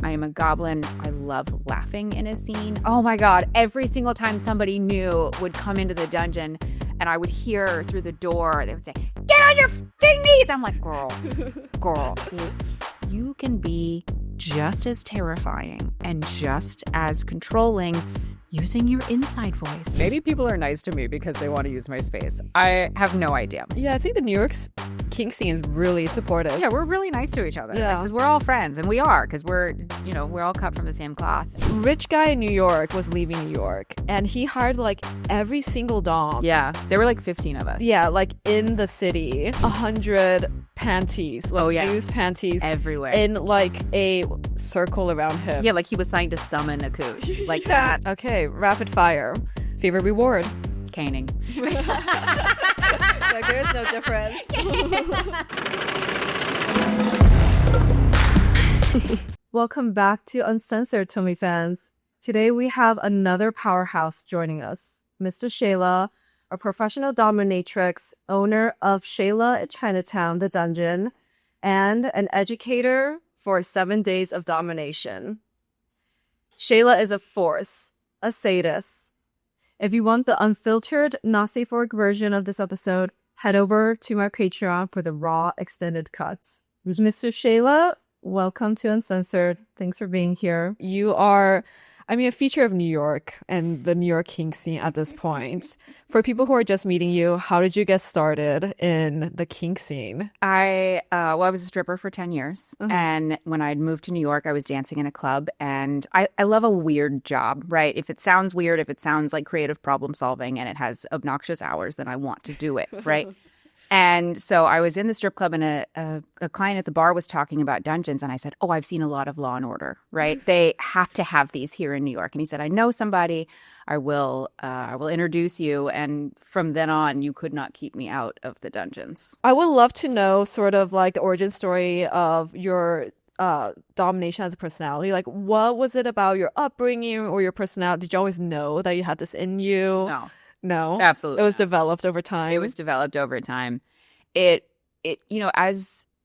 I am a goblin. I love laughing in a scene. Oh my God. Every single time somebody new would come into the dungeon and I would hear through the door, they would say, "Get on your knees!" I'm like, girl, you can be just as terrifying and just as controlling using your inside voice. Maybe people are nice to me because they want to use my space. I have no idea. Yeah, I think the New York's kink scene is really supportive. Yeah, we're really nice to each other. Yeah. Because we're all friends, and we are, because we're all cut from the same cloth. Rich guy in New York was leaving New York, and he hired like every single dom. Yeah, there were like 15 of us. Yeah, like in the city, 100 panties, like used panties everywhere, in like a circle around him. Yeah, like he was trying to summon a coot, like that. Okay, rapid fire. Favorite reward? Caning. Like there's no difference. Welcome back to Uncensored, Tomie fans. Today we have another powerhouse joining us, Mistress Shayla, a professional dominatrix, owner of Shayla at Chinatown, the dungeon, and an educator for 7 days of domination. Shayla is a force, a sadist. If you want the unfiltered, not safe for work version of this episode, head over to my Patreon for the raw extended cuts. Mistress Shayla, welcome to Uncensored. Thanks for being here. You are, a feature of New York and the New York kink scene at this point. For people who are just meeting you, how did you get started in the kink scene? I was a stripper for 10 years. Uh-huh. And when I'd moved to New York, I was dancing in a club. And I love a weird job, right? If it sounds weird, if it sounds like creative problem solving and it has obnoxious hours, then I want to do it, right? And so I was in the strip club and a client at the bar was talking about dungeons. And I said, oh, I've seen a lot of Law and Order, right? They have to have these here in New York. And he said, I know somebody. I will introduce you. And from then on, you could not keep me out of the dungeons. I would love to know sort of like the origin story of your domination as a personality. Like, what was it about your upbringing or your personality? Did you always know that you had this in you? No, absolutely. It was developed over time. It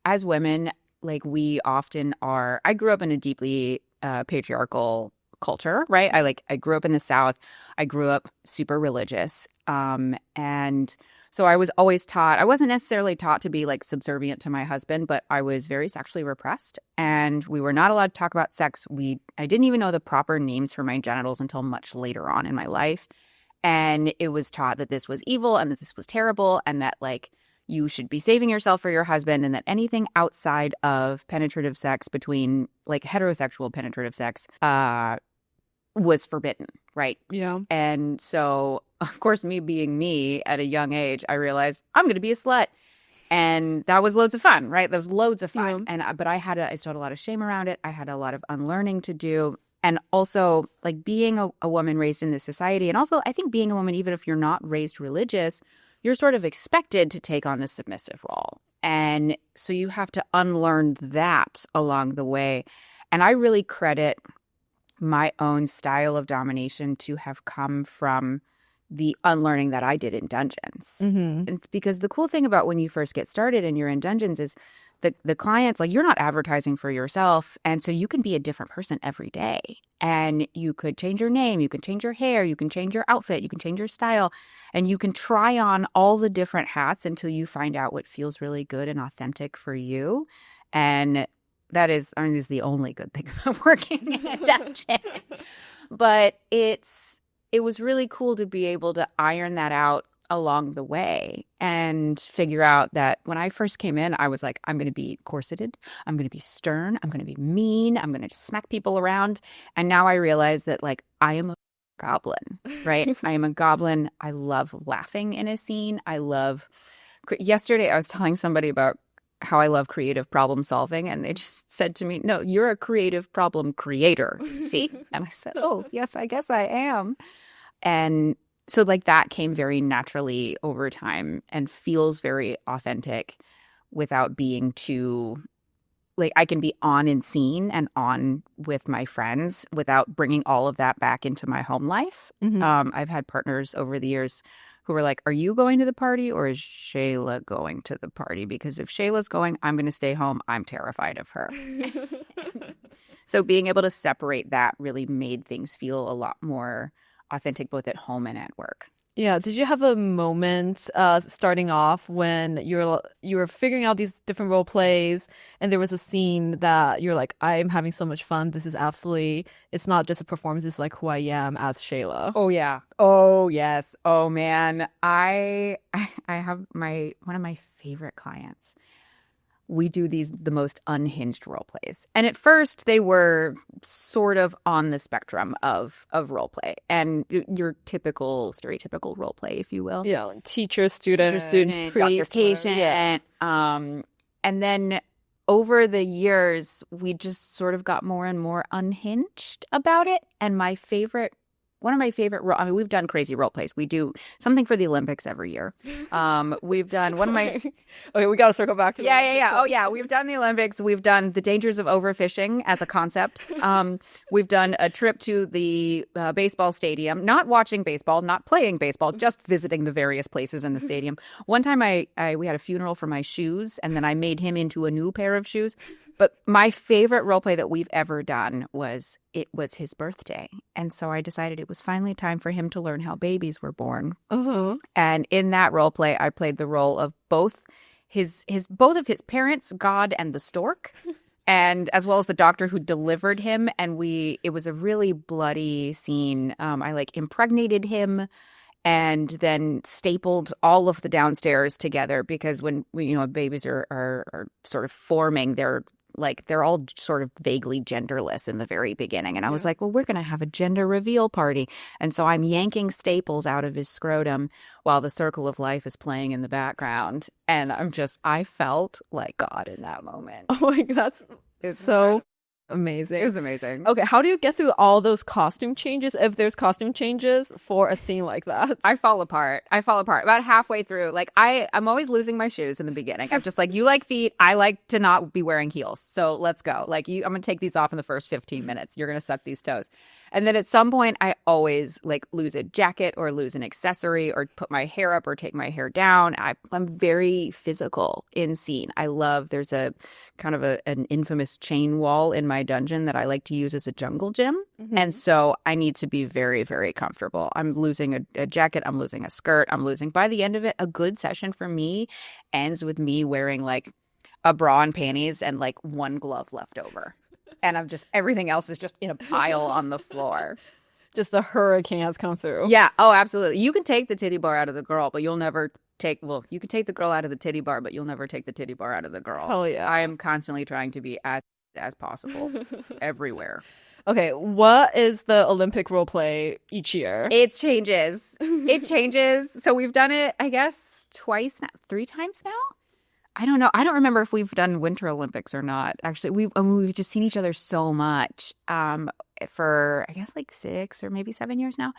as women, like we often are. I grew up in a deeply patriarchal culture, right? I grew up in the South. I grew up super religious, and so I was always taught. I wasn't necessarily taught to be like subservient to my husband, but I was very sexually repressed, and we were not allowed to talk about sex. I didn't even know the proper names for my genitals until much later on in my life. And it was taught that this was evil and that this was terrible and that, like, you should be saving yourself for your husband and that anything outside of penetrative sex between, like, heterosexual penetrative sex was forbidden, right? Yeah. And so, of course, me being me at a young age, I realized I'm going to be a slut. And that was loads of fun, right? That was loads of fun. Yeah. But I still had a lot of shame around it. I had a lot of unlearning to do. And also, like, being a woman raised in this society, and also I think being a woman, even if you're not raised religious, you're sort of expected to take on the submissive role. And so you have to unlearn that along the way. And I really credit my own style of domination to have come from the unlearning that I did in dungeons. Mm-hmm. And because the cool thing about when you first get started and you're in dungeons is the clients, like, you're not advertising for yourself. And so you can be a different person every day. And you could change your name, you can change your hair, you can change your outfit, you can change your style. And you can try on all the different hats until you find out what feels really good and authentic for you. And that is the only good thing about working in a dungeon. But it was really cool to be able to iron that out along the way and figure out that when I first came in, I was like, I'm going to be corseted. I'm going to be stern. I'm going to be mean. I'm going to smack people around. And now I realize that, like, I am a goblin, right? I am a goblin. I love laughing in a scene. Yesterday I was telling somebody about how I love creative problem solving. And they just said to me, no, you're a creative problem creator. See? And I said, oh, yes, I guess I am. And so, like, that came very naturally over time and feels very authentic without being too, like, I can be on in scene and on with my friends without bringing all of that back into my home life. Mm-hmm. I've had partners over the years who were like, are you going to the party or is Shayla going to the party? Because if Shayla's going, I'm going to stay home. I'm terrified of her. So being able to separate that really made things feel a lot more authentic, both at home and at work. Yeah. Did you have a moment starting off when you were figuring out these different role plays and there was a scene that you're like, I'm having so much fun. This is absolutely, it's not just a performance, it's like who I am as Shayla. Oh yeah. Oh yes. Oh man. I have one of my favorite clients. We do the most unhinged role plays. And at first they were sort of on the spectrum of role play and your typical, stereotypical role play, if you will. Yeah, like teacher, student, doctor, patient. Yeah. And then over the years, we just sort of got more and more unhinged about it. And one of my favorite we've done crazy role plays. We do something for the Olympics every year. We've done one of my Okay, we got to circle back to yeah. Oh yeah, we've done the Olympics. We've done the dangers of overfishing as a concept. We've done a trip to the baseball stadium, not watching baseball, not playing baseball, just visiting the various places in the stadium. One time we had a funeral for my shoes, and then I made him into a new pair of shoes. But my favorite role play that we've ever done was his birthday. And so I decided it was finally time for him to learn how babies were born. Uh-huh. And in that role play, I played the role of both of his parents, God and the stork, and as well as the doctor who delivered him. And it was a really bloody scene. I impregnated him and then stapled all of the downstairs together because when babies are sort of forming, they're all sort of vaguely genderless in the very beginning. And I was like, well, we're going to have a gender reveal party. And so I'm yanking staples out of his scrotum while the circle of life is playing in the background. And I felt like God in that moment. Oh my God, that's so amazing. It was amazing. Okay, how do you get through all those costume changes, if there's costume changes for a scene like that? I fall apart about halfway through. I'm always losing my shoes in the beginning. I'm just like, you like feet, I like to not be wearing heels, so let's go. I'm gonna take these off in the first 15 minutes. You're gonna suck these toes. And then at some point I always lose a jacket or lose an accessory or put my hair up or take my hair down. I'm very physical in scene. There's a kind of an infamous chain wall in my dungeon that I like to use as a jungle gym. Mm-hmm. And so I need to be very, very comfortable. I'm losing a jacket. I'm losing a skirt. By the end of it, a good session for me ends with me wearing a bra and panties and one glove left over. And everything else is just in a pile on the floor. Just a hurricane has come through. Yeah. Oh, absolutely. You can take the titty bar out of the girl, but you'll never you can take the girl out of the titty bar, but you'll never take the titty bar out of the girl. Hell yeah. I am constantly trying to be as possible everywhere. Okay, what is the Olympic role play each year? It changes. So we've done it, I guess, twice now, 3 times now. I don't know. I don't remember if we've done Winter Olympics or not. Actually, we've just seen each other so much for, I guess, 6 or maybe 7 years now.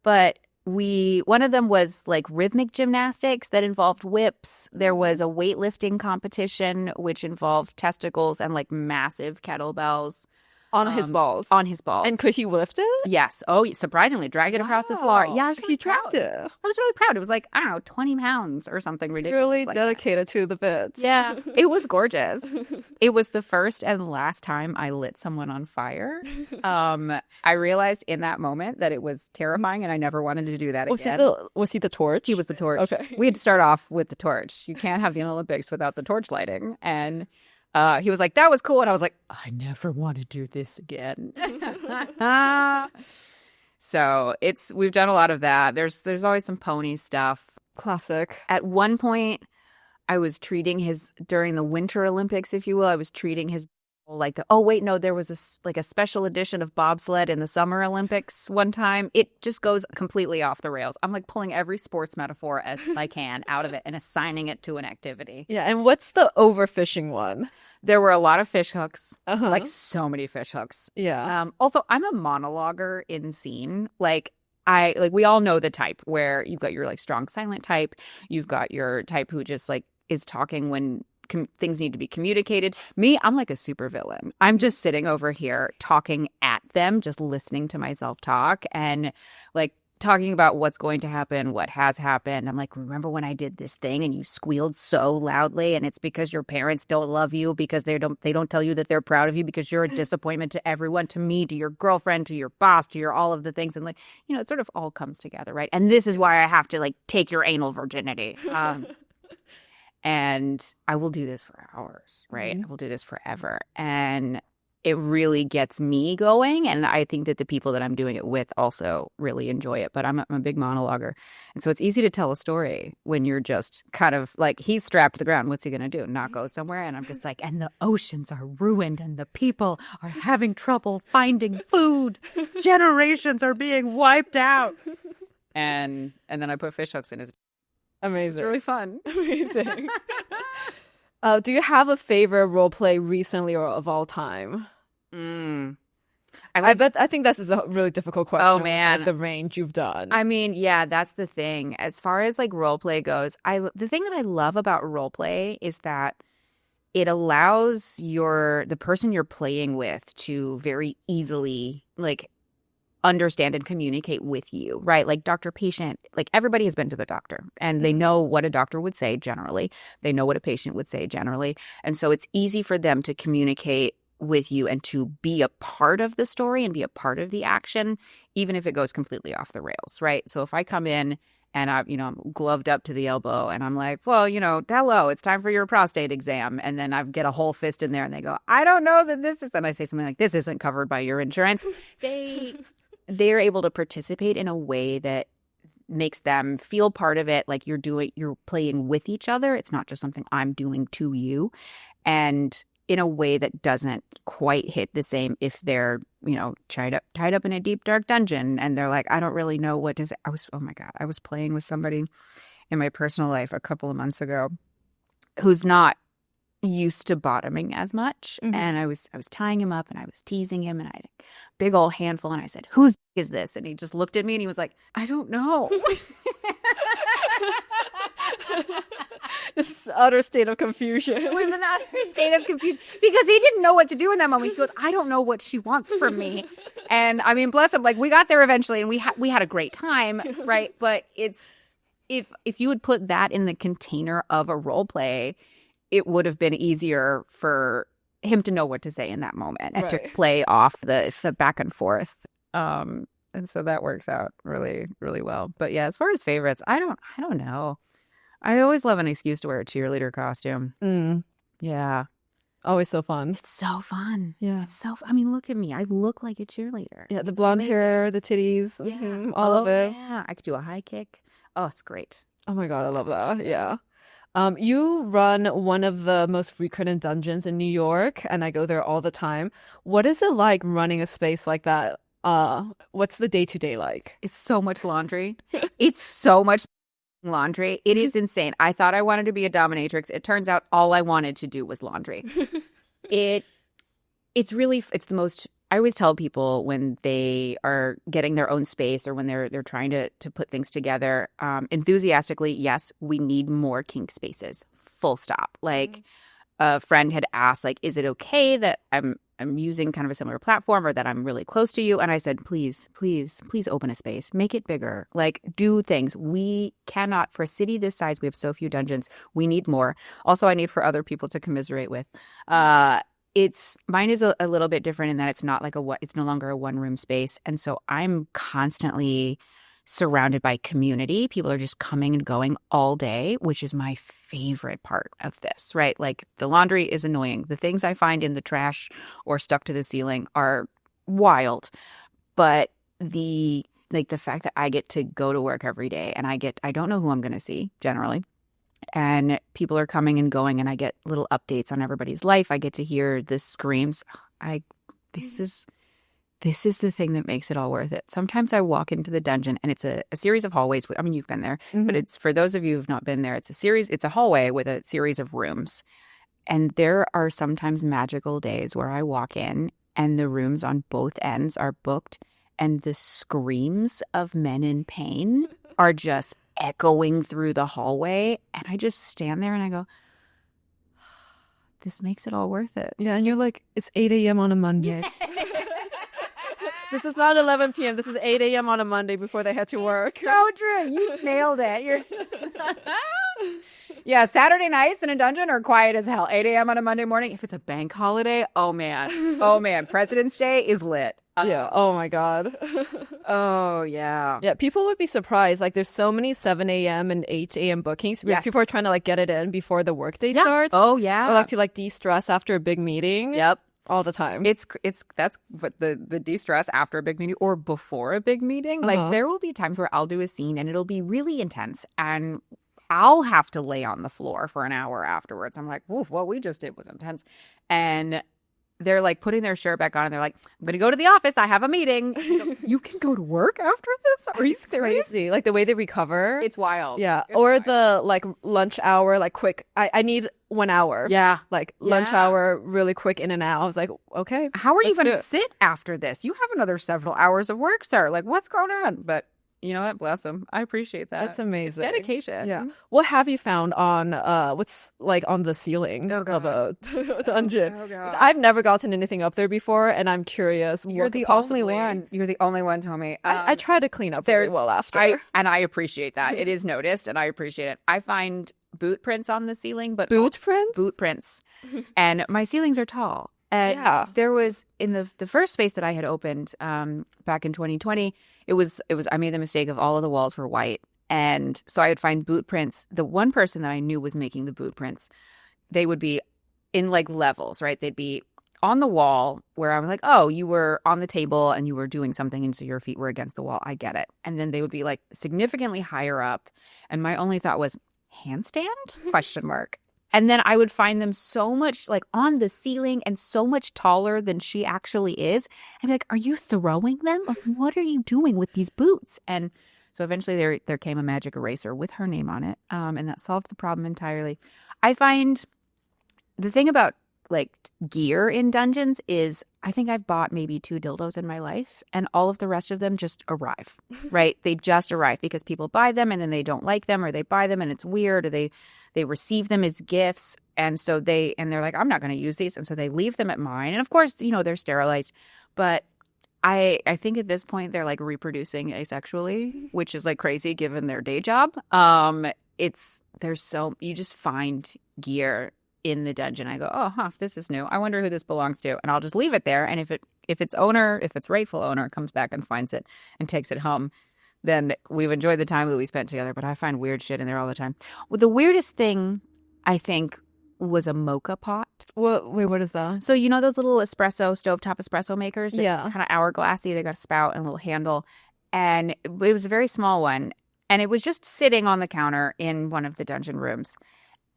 But one of them was rhythmic gymnastics that involved whips. There was a weightlifting competition which involved testicles and massive kettlebells. On his balls. On his balls. And could he lift it? Yes. Oh, surprisingly, dragged it across the floor. Yeah, I was really proud. It. I was really proud. It was 20 pounds or something ridiculous. Really dedicated to the bits. Yeah, it was gorgeous. It was the first and last time I lit someone on fire. I realized in that moment that it was terrifying and I never wanted to do that again. Was he the torch? He was the torch. Okay. We had to start off with the torch. You can't have the Olympics without the torch lighting. And he was like, that was cool. And I was like, I never want to do this again. So we've done a lot of that. There's always some pony stuff. Classic. At one point, I was treating during the Winter Olympics, if you will, I was treating his there was a special edition of bobsled in the Summer Olympics one time. It just goes completely off the rails. I'm pulling every sports metaphor as I can out of it and assigning it to an activity. Yeah, and what's the overfishing one? There were a lot of fish hooks, uh-huh. So many fish hooks. Yeah. Also, I'm a monologuer in scene. We all know the type where you've got your strong silent type. You've got your type who just is talking when things need to be communicated. Me, I'm like a supervillain. I'm just sitting over here talking at them, just listening to myself talk. And talking about what's going to happen, what has happened. I'm like, remember when I did this thing and you squealed so loudly, and it's because your parents don't love you, because they don't tell you that they're proud of you, because you're a disappointment to everyone, to me, to your girlfriend, to your boss, to your all of the things. And like, it sort of all comes together, right? And this is why I have to like take your anal virginity. And I will do this for hours, right? I will do this forever. And it really gets me going. And I think that the people that I'm doing it with also really enjoy it. But I'm a big monologuer. And so it's easy to tell a story when you're just kind of like, he's strapped to the ground. What's he going to do? Not go somewhere? And I'm just like, and the oceans are ruined and the people are having trouble finding food. Generations are being wiped out. And then I put fish hooks in his. Amazing. It's really fun. Amazing. Do you have a favorite role play recently or of all time? I think this is a really difficult question. Oh man, the range you've done. I mean, yeah, that's the thing. As far as like role play goes, the thing that I love about role play is that it allows the person you're playing with to very easily like understand and communicate with you, right? Like doctor patient, like everybody has been to the doctor and they know what a doctor would say generally. They know what a patient would say generally. And so it's easy for them to communicate with you and to be a part of the story and be a part of the action, even if it goes completely off the rails, right? So if I come in and I'm gloved up to the elbow and I'm like, well, hello, it's time for your prostate exam. And then I get a whole fist in there and they go, I don't know that this is, and I say something like, this isn't covered by your insurance. They're able to participate in a way that makes them feel part of it. Like you're playing with each other. It's not just something I'm doing to you. And in a way that doesn't quite hit the same if they're, tied up in a deep, dark dungeon and they're like, I don't really know what to say. Oh my God, I was playing with somebody in my personal life a couple of months ago who's not used to bottoming as much. And I was tying him up and I was teasing him and I had a big old handful and I said, whose is this? And he just looked at me and he was like, I don't know. This utter state of confusion. We're in an utter state of confusion because he didn't know what to do in that moment. He goes, I don't know what she wants from me. And I mean, bless him, like we got there eventually and we had a great time, right? But it's if you would put that in the container of a role play, it would have been easier for him to know what to say in that moment and to play off the back and forth. And so that works out really, really well. But yeah, as far as favorites, I don't know. I always love an excuse to wear a cheerleader costume. Yeah. Always so fun. It's so fun. Yeah. It's so I mean, look at me. I look like a cheerleader. Yeah, the blonde hair, the titties, all of it. Yeah, I could do a high kick. Oh, it's great. Oh my God, I love that. Yeah. You run one of the most frequented dungeons in New York, and I go there all the time. What is it like running a space like that? What's the day-to-day like? It's so much laundry. It's so much laundry. It is insane. I thought I wanted to be a dominatrix. It turns out all I wanted to do was laundry. It's the most. I always tell people when they are getting their own space or when they're trying to put things together, enthusiastically, yes, we need more kink spaces. Full stop. Like a friend had asked, like, is it okay that I'm using kind of a similar platform or that I'm really close to you? And I said, please, please, please open a space. Make it bigger. Like, do things. We cannot, for a city this size, we have so few dungeons. We need more. Also, I need for other people to commiserate with. Mine is a little bit different in that it's not like it's no longer a one room space. And so I'm constantly surrounded by community. People are just coming and going all day, which is my favorite part of this, right? Like the laundry is annoying. The things I find in the trash or stuck to the ceiling are wild. But the fact that I get to go to work every day and I don't know who I'm going to see generally. And people are coming and going and I get little updates on everybody's life. I get to hear the screams. This is the thing that makes it all worth it. Sometimes I walk into the dungeon and it's a series of hallways. I mean, you've been there, but it's for those of you who've not been there, it's a hallway with a series of rooms. And there are sometimes magical days where I walk in and the rooms on both ends are booked and the screams of men in pain are just echoing through the hallway. And I just stand there and I go, this makes it all worth it. Yeah, and you're like, it's 8 a.m. on a Monday. This is not 11 p.m. This is 8 a.m. on a Monday before they head to work. So true. You nailed it. Yeah, Saturday nights in a dungeon are quiet as hell. 8 a.m. on a Monday morning. If it's a bank holiday, oh man. Oh man. President's Day is lit. Yeah. Oh my God. Oh yeah. Yeah. People would be surprised. Like there's so many 7 a.m. and 8 a.m. bookings. Yes. People are trying to like get it in before the workday starts. Oh yeah. Or like to like de-stress after a big meeting. Yep. All the time. That's what the de-stress after a big meeting or before a big meeting. Like there will be times where I'll do a scene and it'll be really intense and I'll have to lay on the floor for an hour afterwards. I'm like, woof, what we just did was intense. And they're like putting their shirt back on and they're like, I'm going to go to the office. I have a meeting. Go, you can go to work after this? Are you serious? Crazy. Like the way they recover. It's wild. Yeah. It's or wild. the like lunch hour, like quick. I need 1 hour. Yeah. Like lunch hour, really quick in and out. I was like, okay. How are you going to sit after this? You have another several hours of work, sir. Like what's going on? But you know what? Bless them. I appreciate that. That's amazing. It's dedication. Yeah. What have you found on what's like on the ceiling of a dungeon? Oh, God. I've never gotten anything up there before, and I'm curious. You're the only one. You're the only one, Tomie. I try to clean up very well after. I appreciate that. It is noticed, and I appreciate it. I find boot prints on the ceiling, but boot prints. Boot prints, and my ceilings are tall. Yeah. There was in the first space that I had opened back in 2020. It was I made the mistake of all of the walls were white, and so I would find boot prints. The one person that I knew was making the boot prints, they would be in like levels, right? They'd be on the wall where I'm like, oh, you were on the table and you were doing something, and so your feet were against the wall. I get it. And then they would be like significantly higher up, and my only thought was handstand ? And then I would find them so much like on the ceiling and so much taller than she actually is. And like, are you throwing them? Like, what are you doing with these boots? And so eventually there came a magic eraser with her name on it. And that solved the problem entirely. I find the thing about like gear in dungeons is I think I've bought maybe 2 dildos in my life and all of the rest of them just arrive, right? They just arrive because people buy them and then they don't like them, or they buy them and it's weird, or they receive them as gifts. And so they're like, I'm not going to use these. And so they leave them at mine. And of course, you know, they're sterilized. But I think at this point they're like reproducing asexually, which is like crazy given their day job. You just find gear in the dungeon. I go, oh, this is new. I wonder who this belongs to. And I'll just leave it there. And if its rightful owner comes back and finds it and takes it home, then we've enjoyed the time that we spent together. But I find weird shit in there all the time. Well, the weirdest thing, I think, was a mocha pot. Wait, what is that? So you know those little stovetop espresso makers? Yeah. Kind of hourglassy. They got a spout and a little handle. And it was a very small one. And it was just sitting on the counter in one of the dungeon rooms.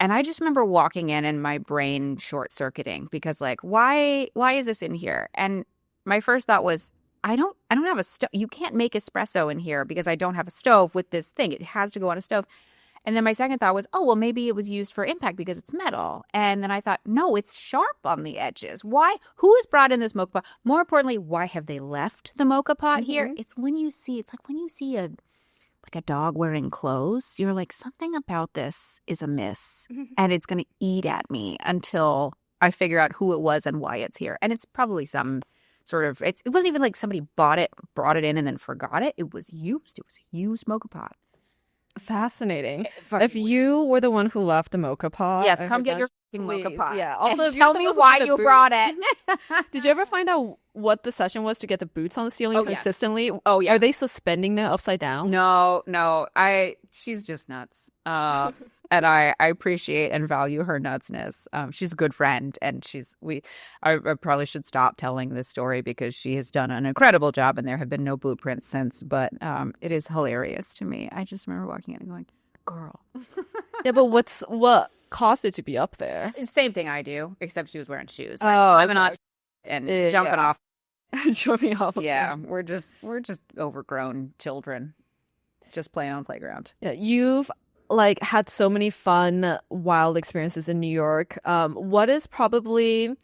And I just remember walking in and my brain short-circuiting because like, why is this in here? And my first thought was, I don't have a stove. You can't make espresso in here because I don't have a stove with this thing. It has to go on a stove. And then my second thought was, oh, well, maybe it was used for impact because it's metal. And then I thought, no, it's sharp on the edges. Why? Who has brought in this mocha pot? More importantly, why have they left the mocha pot here? It's when you see a dog wearing clothes, you're like, something about this is amiss and it's going to eat at me until I figure out who it was and why it's here. And it's probably some sort of, it wasn't even like somebody bought it, brought it in and then forgot it. It was used. It was a used mocha pot. Fascinating. If you were the one who left the mocha pot. Yes, come get your mocha pot. Yeah. Also, tell me why you brought it. Did you ever find out what the session was to get the boots on the ceiling consistently? Yes. Oh, yeah. Are they suspending them upside down? No. She's just nuts. And I appreciate and value her nutsness. She's a good friend, and I probably should stop telling this story because she has done an incredible job, and there have been no blueprints since. But it is hilarious to me. I just remember walking in and going, "Girl." Yeah, but what caused it to be up there? Same thing I do, except she was wearing shoes. I'm not and jumping off. Jumping off. Yeah, we're just overgrown children, just playing on playground. Yeah, you've like had so many fun, wild experiences in New York. What is probably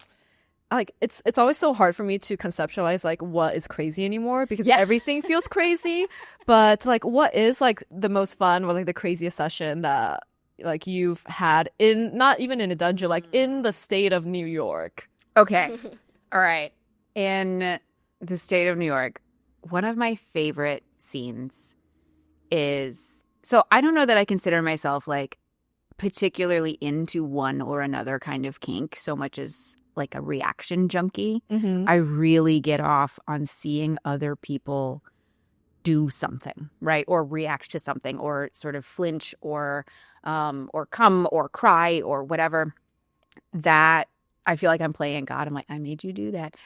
like it's always so hard for me to conceptualize like what is crazy anymore because everything feels crazy. But like, what is like the most fun or like the craziest session that like you've had in not even in a dungeon, like in the state of New York? Okay, all right, in the state of New York. one of my favorite scenes is, so I don't know that I consider myself like particularly into one or another kind of kink so much as like a reaction junkie. I really get off on seeing other people do something, right? Or react to something, or sort of flinch, or come or cry or whatever. That I feel like I'm playing God. I'm like, I made you do that.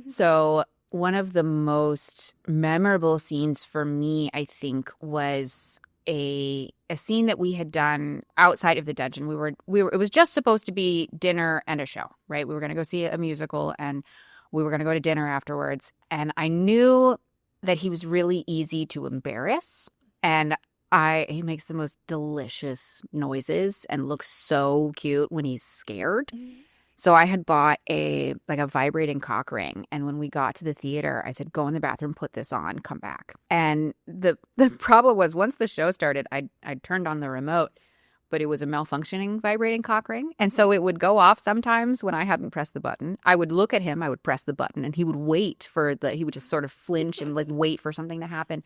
So one of the most memorable scenes for me, I think, was a scene that we had done outside of the dungeon. We were it was just supposed to be dinner and a show, right? We were going to go see a musical and we were going to go to dinner afterwards. And I knew that he was really easy to embarrass. And he makes the most delicious noises and looks so cute when he's scared. So I had bought a vibrating cock ring, and when we got to the theater, I said, "Go in the bathroom, put this on, come back." And the problem was, once the show started, I turned on the remote, but it was a malfunctioning vibrating cock ring, and so it would go off sometimes when I hadn't pressed the button. I would look at him, I would press the button, and he would he would just sort of flinch and like wait for something to happen.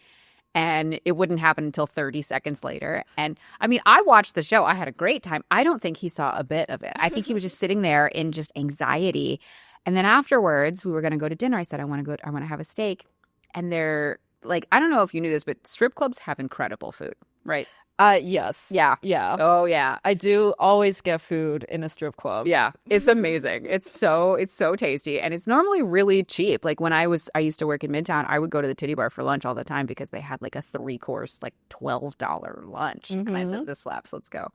And it wouldn't happen until 30 seconds later. And I mean, I watched the show. I had a great time. I don't think he saw a bit of it. I think he was just sitting there in just anxiety. And then afterwards, we were going to go to dinner. I said, I want to have a steak. And they're like, I don't know if you knew this, but strip clubs have incredible food, right? Yes. Yeah. Yeah. Oh, yeah. I do always get food in a strip club. Yeah. It's amazing. It's so tasty. And it's normally really cheap. Like when I used to work in Midtown, I would go to the Titty Bar for lunch all the time because they had like a 3-course, like $12 lunch. And I said, this slaps, let's go.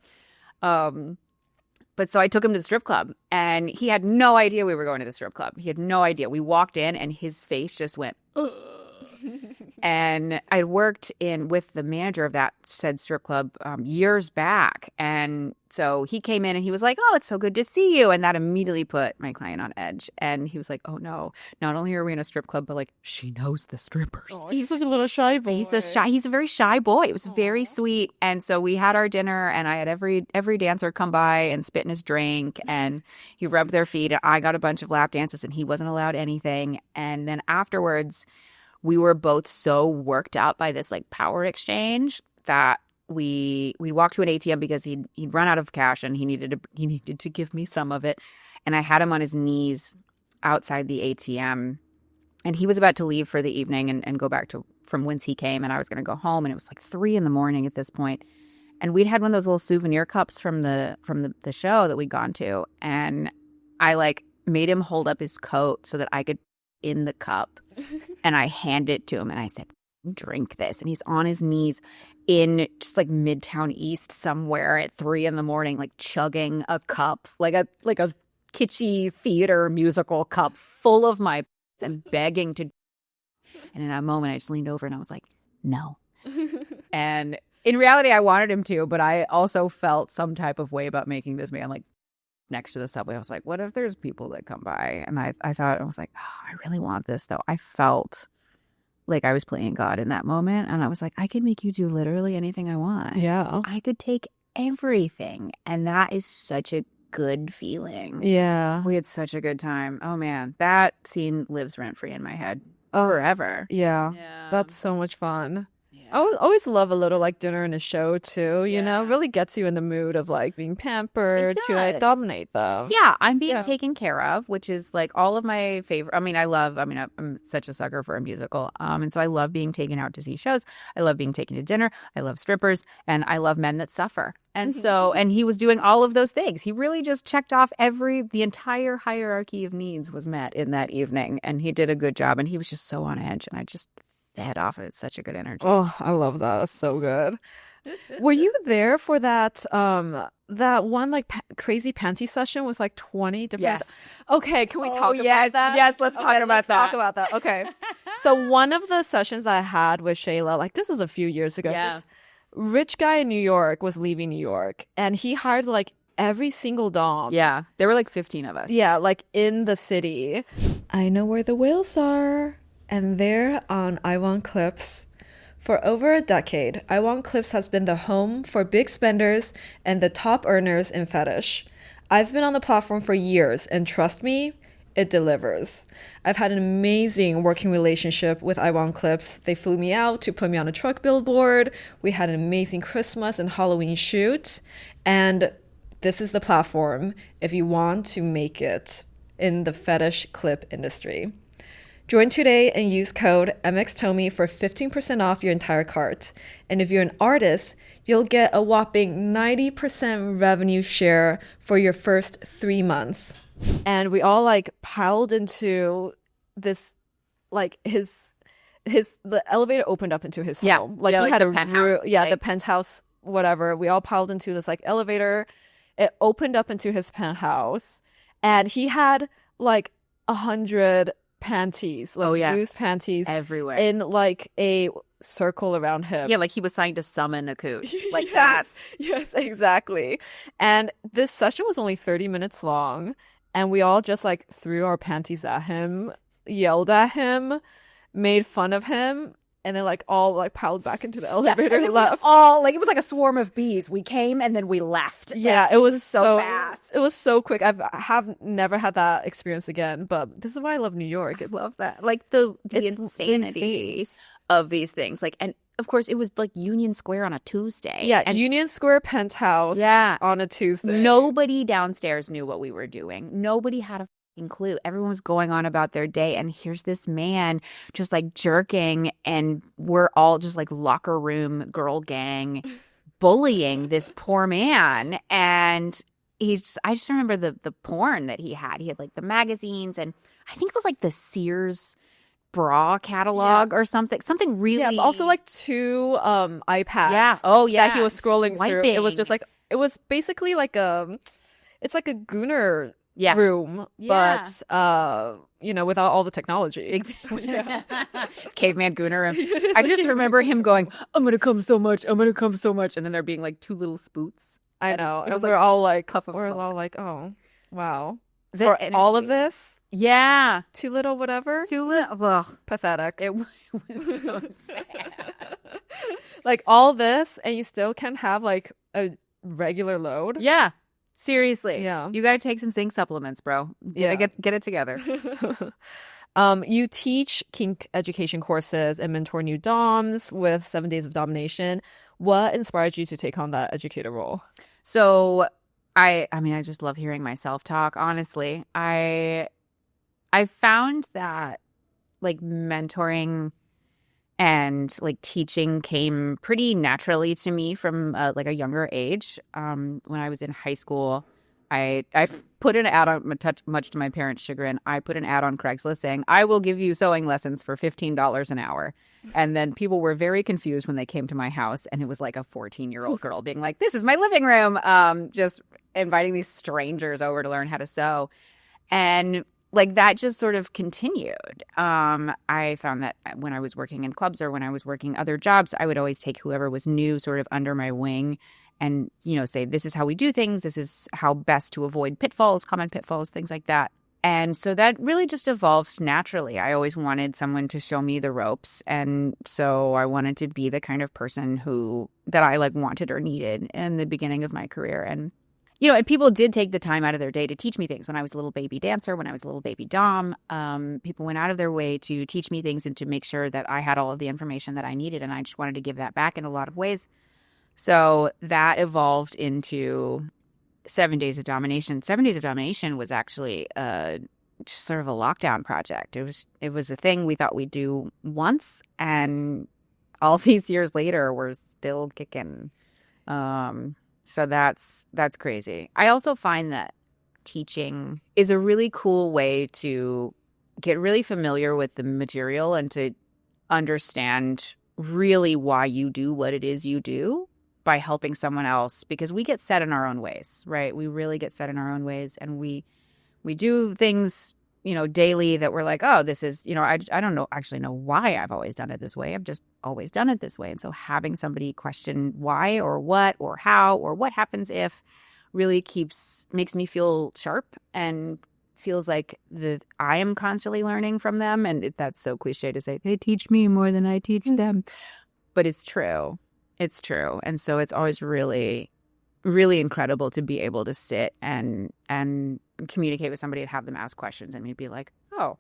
But so I took him to the strip club and he had no idea we were going to the strip club. He had no idea. We walked in and his face just went, ugh. And I worked with the manager of that said strip club years back. And so he came in and he was like, "Oh, it's so good to see you." And that immediately put my client on edge. And he was like, "Oh, no, not only are we in a strip club, but like she knows the strippers." Oh, he's such a little shy boy. He's a very shy boy. It was very sweet. And so we had our dinner and I had every dancer come by and spit in his drink and he rubbed their feet. And I got a bunch of lap dances and he wasn't allowed anything. And then afterwards, we were both so worked out by this like power exchange that we walked to an ATM because he'd run out of cash and he needed to give me some of it. And I had him on his knees outside the ATM and he was about to leave for the evening and go back from whence he came. And I was going to go home. And it was like 3 a.m. at this point. And we'd had one of those little souvenir cups from the show that we'd gone to. And I like made him hold up his coat so that I could in the cup. And I handed it to him and I said, "Drink this." And he's on his knees in just like Midtown East somewhere at 3 a.m, like chugging a cup, like a kitschy theater musical cup full of my and begging to. And in that moment, I just leaned over and I was like, "No." And in reality, I wanted him to, but I also felt some type of way about making this man like next to the subway. I was like, what if there's people that come by? And I thought, I was like, oh, I really want this though. I felt like I was playing God in that moment. And I was like, I could make you do literally anything I want. Yeah. I could take everything. And that is such a good feeling. Yeah. We had such a good time. Oh man, that scene lives rent free in my head forever. Yeah. That's so much fun. I always love a little like dinner and a show too, you know, really gets you in the mood of like being pampered to like dominate them. Yeah, I'm being taken care of, which is like all of my favorite. I'm such a sucker for a musical. And so I love being taken out to see shows. I love being taken to dinner. I love strippers and I love men that suffer. And so, and he was doing all of those things. He really just checked off the entire hierarchy of needs was met in that evening. And he did a good job. And he was just so on edge. And I just fed off it. It's such a good energy. Oh, I love that. That's so good. Were you there for that one like crazy panty session with like 20 different? Yes. Okay, can we talk about that? Yes, let's talk about that. Talk about that. Okay. So one of the sessions I had with Shayla, like this was a few years ago. Yeah. This rich guy in New York was leaving New York and he hired like every single dom. Yeah. There were like 15 of us. Yeah, like in the city. I know where the whales are. And there on I Want Clips. For over a decade, I Want Clips has been the home for big spenders and the top earners in fetish. I've been on the platform for years, and trust me, it delivers. I've had an amazing working relationship with I Want Clips. They flew me out to put me on a truck billboard. We had an amazing Christmas and Halloween shoot. And this is the platform if you want to make it in the fetish clip industry. Join today and use code Mx Tomie for 15% off your entire cart. And if you're an artist, you'll get a whopping 90% revenue share for your first 3 months. And we all like piled into this, like the elevator opened up into his home. Like he had the penthouse. The penthouse, whatever. We all piled into this like elevator. It opened up into his penthouse, and he had like 100 panties, like loose panties everywhere in like a circle around him. Yeah, like he was trying to summon a coot. Like yes, exactly. And this session was only 30 minutes long, and we all just like threw our panties at him, yelled at him, made fun of him, and then like all like piled back into the elevator and left. All like it was like a swarm of bees. We came and then we left. Yeah, it was so fast. It was so quick. I have never had that experience again, but this is why I love New York. I love that. Like the insanity of these things. Like, and of course it was like Union Square on a Tuesday. Yeah, and Union Square penthouse on a Tuesday. Nobody downstairs knew what we were doing. Nobody had a clue. Everyone was going on about their day, and here's this man just like jerking, and we're all just like locker room girl gang bullying this poor man. And I just remember the porn that he had. He had like the magazines, and I think it was like the Sears bra catalog or something really. Yeah, but also like 2 iPads. Yeah. That he was scrolling through. It was just like, it was basically like it's like a Gooner room, but without all the technology. Exactly. It's caveman Gooner room. I just remember him going, I'm gonna come so much, and then there being like 2 little spoots. I know. It was we're like all like, oh wow, for all of this. Yeah. Too little whatever. Too little. Ugh. Pathetic. It was so sad. Like all this, and you still can have like a regular load. Yeah. Seriously. Yeah. You got to take some zinc supplements, bro. Yeah. Get it together. You teach kink education courses and mentor new doms with 7 Days of Domination. What inspired you to take on that educator role? So I mean, I just love hearing myself talk. Honestly, I found that like mentoring and like teaching came pretty naturally to me from like a younger age. When I was in high school, I put an ad on, much to my parents' chagrin, I put an ad on Craigslist saying, I will give you sewing lessons for $15 an hour. And then people were very confused when they came to my house, and it was like a 14-year-old girl being like, this is my living room, just inviting these strangers over to learn how to sew. And like that just sort of continued. I found that when I was working in clubs or when I was working other jobs, I would always take whoever was new sort of under my wing and, say, this is how we do things. This is how best to avoid pitfalls, common pitfalls, things like that. And so that really just evolved naturally. I always wanted someone to show me the ropes. And so I wanted to be the kind of person that I like wanted or needed in the beginning of my career. And and people did take the time out of their day to teach me things. When I was a little baby dancer, when I was a little baby dom, people went out of their way to teach me things and to make sure that I had all of the information that I needed. And I just wanted to give that back in a lot of ways. So that evolved into 7 Days of Domination. 7 Days of Domination was actually just sort of a lockdown project. It was a thing we thought we'd do once, and all these years later, we're still kicking. So that's crazy. I also find that teaching is a really cool way to get really familiar with the material and to understand really why you do what it is you do by helping someone else, because we get set in our own ways, right? We really get set in our own ways, and we do things, daily that we're like, oh, this is, I don't actually know why I've always done it this way. I've just always done it this way. And so having somebody question why or what or how or what happens if really makes me feel sharp and feels like I am constantly learning from them. And that's so cliche to say, they teach me more than I teach them. But it's true. It's true. And so it's always really, really incredible to be able to sit and communicate with somebody and have them ask questions, and we'd be like, oh,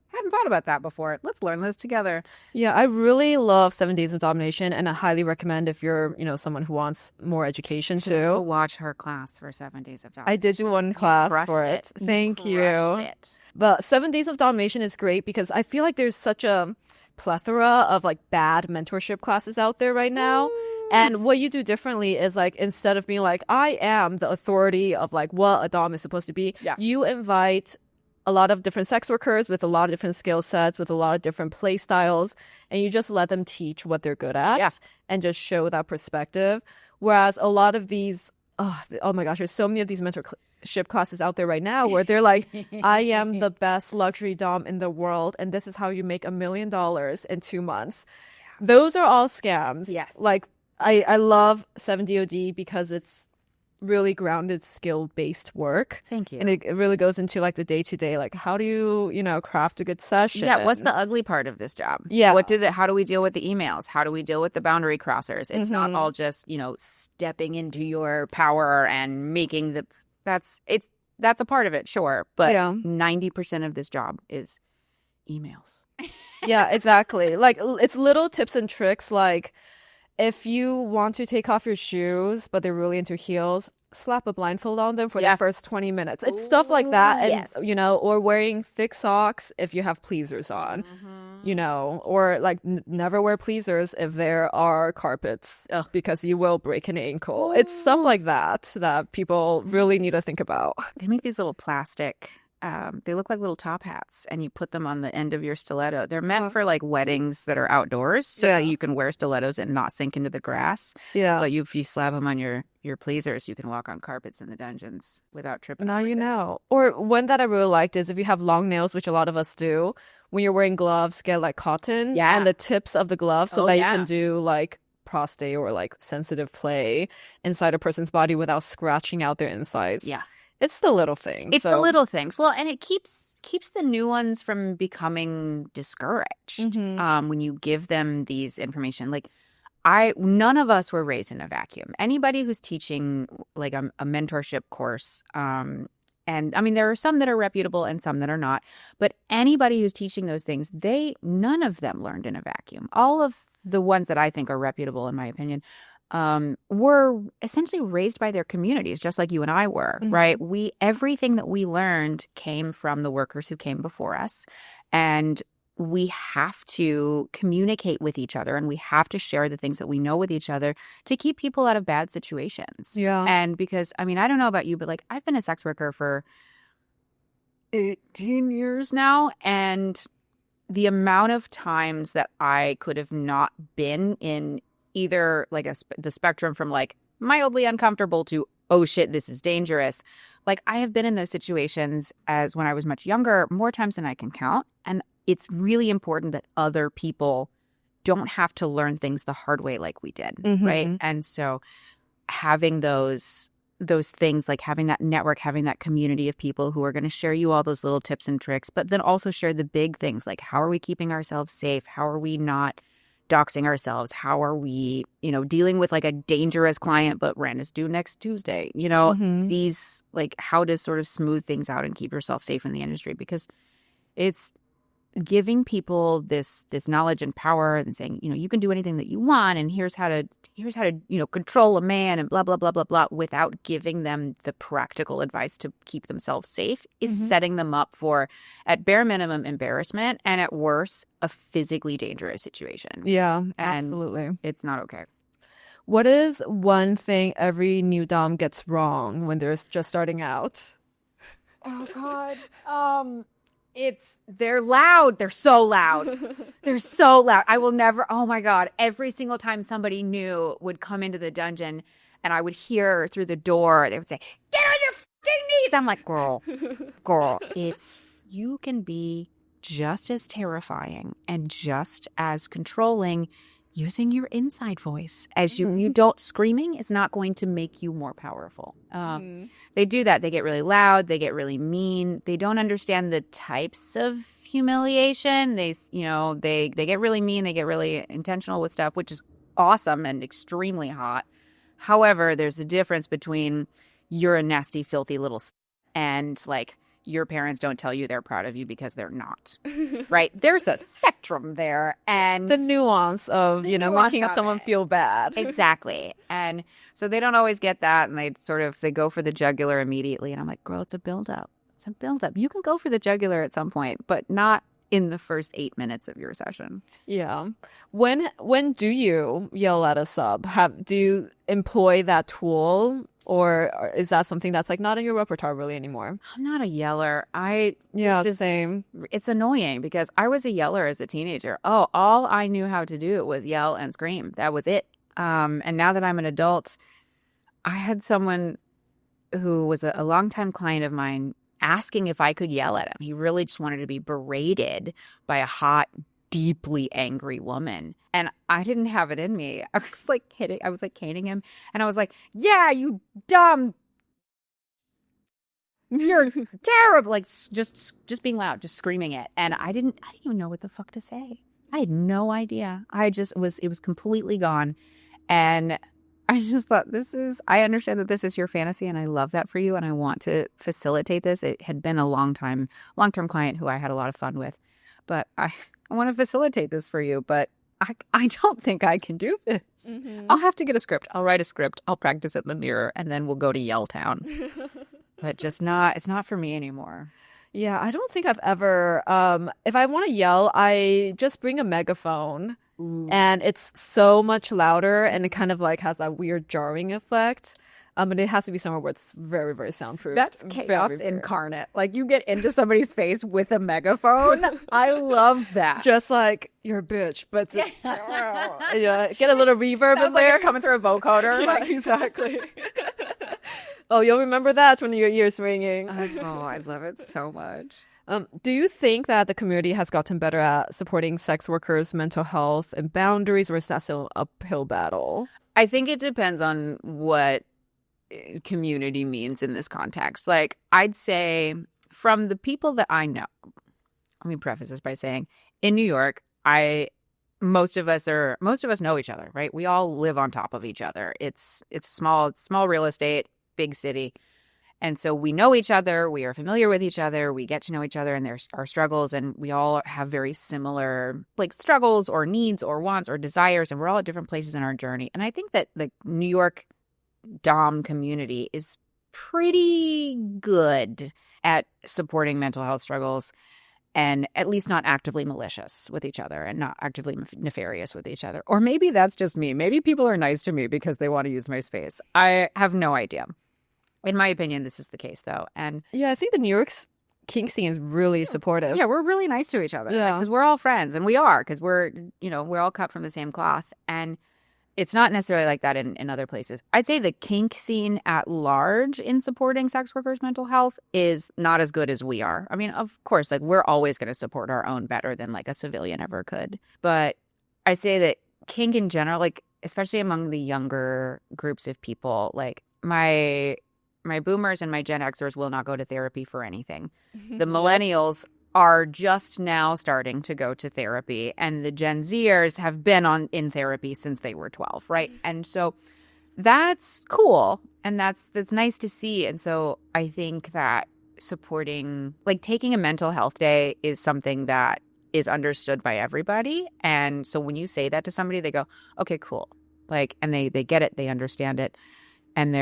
hadn't thought about that before. Let's learn this together. Yeah, I really love 7 Days of Domination, and I highly recommend if you're, someone who wants more education To too. watch her class for 7 Days of Domination. I did do one class for it. Thank you. It. But 7 Days of Domination is great because I feel like there's such a plethora of like bad mentorship classes out there right now. And what you do differently is like, instead of being like, I am the authority of like what a dom is supposed to be, you invite a lot of different sex workers with a lot of different skill sets, with a lot of different play styles, and you just let them teach what they're good at and just show that perspective. Whereas a lot of these, oh my gosh, there's so many of these mentorship classes out there right now where they're like, I am the best luxury dom in the world, and this is how you make $1 million in 2 months. Those are all scams. Yes. Like, I love 7DOD because it's really grounded skill-based work. Thank you. And it really goes into like the day-to-day, like how do you, craft a good session? Yeah, what's the ugly part of this job? Yeah. How do we deal with the emails? How do we deal with the boundary crossers? It's not all just, stepping into your power and making that's a part of it, sure. But 90% of this job is emails. Yeah, exactly. Like it's little tips and tricks, like if you want to take off your shoes, but they're really into heels, slap a blindfold on them for the first 20 minutes. It's stuff like that. And, or wearing thick socks if you have pleasers on, or like never wear pleasers if there are carpets because you will break an ankle. Ooh. It's stuff like that people really need to think about. They make these little plastic they look like little top hats, and you put them on the end of your stiletto. They're meant for like weddings that are outdoors, so that you can wear stilettos and not sink into the grass. Yeah. But if you slap them on your pleasers, you can walk on carpets in the dungeons without tripping. Now you know. Or one that I really liked is if you have long nails, which a lot of us do, when you're wearing gloves, get like cotton and the tips of the gloves so that you can do like prostate or like sensitive play inside a person's body without scratching out their insides. Yeah. It's the little things. It's the little things. Well, and it keeps the new ones from becoming discouraged when you give them these information. Like, none of us were raised in a vacuum. Anybody who's teaching like a mentorship course, and I mean, there are some that are reputable and some that are not. But anybody who's teaching those things, none of them learned in a vacuum. All of the ones that I think are reputable, in my opinion, were essentially raised by their communities, just like you and I were, right? Everything that we learned came from the workers who came before us, and we have to communicate with each other, and we have to share the things that we know with each other to keep people out of bad situations. Yeah. And because, I mean, I don't know about you, but like I've been a sex worker for 18 years now, and the amount of times that I could have not been in either like the spectrum from like mildly uncomfortable to, oh shit, this is dangerous. Like I have been in those situations as when I was much younger, more times than I can count. And it's really important that other people don't have to learn things the hard way like we did, right? And so having those things, like having that network, having that community of people who are going to share you all those little tips and tricks, but then also share the big things, like how are we keeping ourselves safe? How are we not doxing ourselves? How are we, dealing with like a dangerous client, but rent is due next Tuesday? These, like, how to sort of smooth things out and keep yourself safe in the industry, because it's giving people this knowledge and power and saying, you can do anything that you want, and here's how to control a man and blah blah blah blah blah, without giving them the practical advice to keep themselves safe is setting them up for, at bare minimum, embarrassment, and at worst, a physically dangerous situation. Yeah, and absolutely. It's not okay. What is one thing every new dom gets wrong when they're just starting out? Oh God. They're loud. They're so loud. They're so loud. I will never, oh my God. Every single time somebody new would come into the dungeon and I would hear through the door, they would say, get on your fucking knees. I'm like, girl, you can be just as terrifying and just as controlling using your inside voice as you don't. Screaming is not going to make you more powerful. They do that. They get really loud. They get really mean. They don't understand the types of humiliation. They get really mean. They get really intentional with stuff, which is awesome and extremely hot. However, there's a difference between you're a nasty, filthy little and like your parents don't tell you they're proud of you because they're not, right? There's a spectrum there, and The nuance of, making of someone it. feel bad. Exactly. And so they don't always get that, and they go for the jugular immediately. And I'm like, girl, it's a buildup. It's a buildup. You can go for the jugular at some point, but not in the first 8 minutes of your session. Yeah. When do you yell at a sub? Do you employ that tool, or is that something that's like not in your repertoire really anymore? I'm not a yeller. Same. It's annoying because I was a yeller as a teenager. Oh, all I knew how to do was yell and scream. That was it. And now that I'm an adult, I had someone who was a longtime client of mine asking if I could yell at him. He really just wanted to be berated by a hot, deeply angry woman. And I didn't have it in me. I was like caning him. And I was like, yeah, you dumb. You're terrible. Like just being loud, just screaming it. And I didn't even know what the fuck to say. I had no idea. It was completely gone. And I just thought, I understand that this is your fantasy and I love that for you and I want to facilitate this. It had been a long-term client who I had a lot of fun with, but I want to facilitate this for you, but I don't think I can do this. Mm-hmm. I'll have to get a script. I'll write a script. I'll practice it in the mirror and then we'll go to Yell Town. But it's not for me anymore. Yeah, I don't think I've ever, if I want to yell, I just bring a megaphone. Ooh. And it's so much louder and it kind of like has a weird jarring effect. But it has to be somewhere where it's very, very soundproof. That's chaos incarnate. Like you get into somebody's face with a megaphone. I love that. Just like, you're a bitch, but yeah, get a little reverb in there. Like it's coming through a vocoder. Yeah, like exactly. Oh, you'll remember that when your ear's ringing. I love it so much. Do you think that the community has gotten better at supporting sex workers' mental health and boundaries, or is that still an uphill battle? I think it depends on what community means in this context. Like, I'd say from the people that I know, let me preface this by saying, in New York, most of us know each other, right? We all live on top of each other. It's small real estate, big city. And so we know each other, we are familiar with each other, we get to know each other and there's our struggles, and we all have very similar like struggles or needs or wants or desires, and we're all at different places in our journey. And I think that the New York Dom community is pretty good at supporting mental health struggles and at least not actively malicious with each other and not actively nefarious with each other. Or maybe that's just me. Maybe people are nice to me because they want to use my space. I have no idea. In my opinion, this is the case, though. And yeah, I think the New York's kink scene is really supportive. Yeah, we're really nice to each other. Yeah, because we're all friends, and we are, because we're all cut from the same cloth. And it's not necessarily like that in other places. I'd say the kink scene at large in supporting sex workers' mental health is not as good as we are. I mean, of course, like we're always going to support our own better than like a civilian ever could. But I say that kink in general, like especially among the younger groups of people, like my boomers and my Gen Xers will not go to therapy for anything. The millennials are just now starting to go to therapy, and the Gen Zers have been in therapy since they were 12, right? And so that's cool, and that's nice to see. And so I think that supporting, like taking a mental health day is something that is understood by everybody. And so when you say that to somebody, they go, okay, cool. Like, and they get it, they understand it, and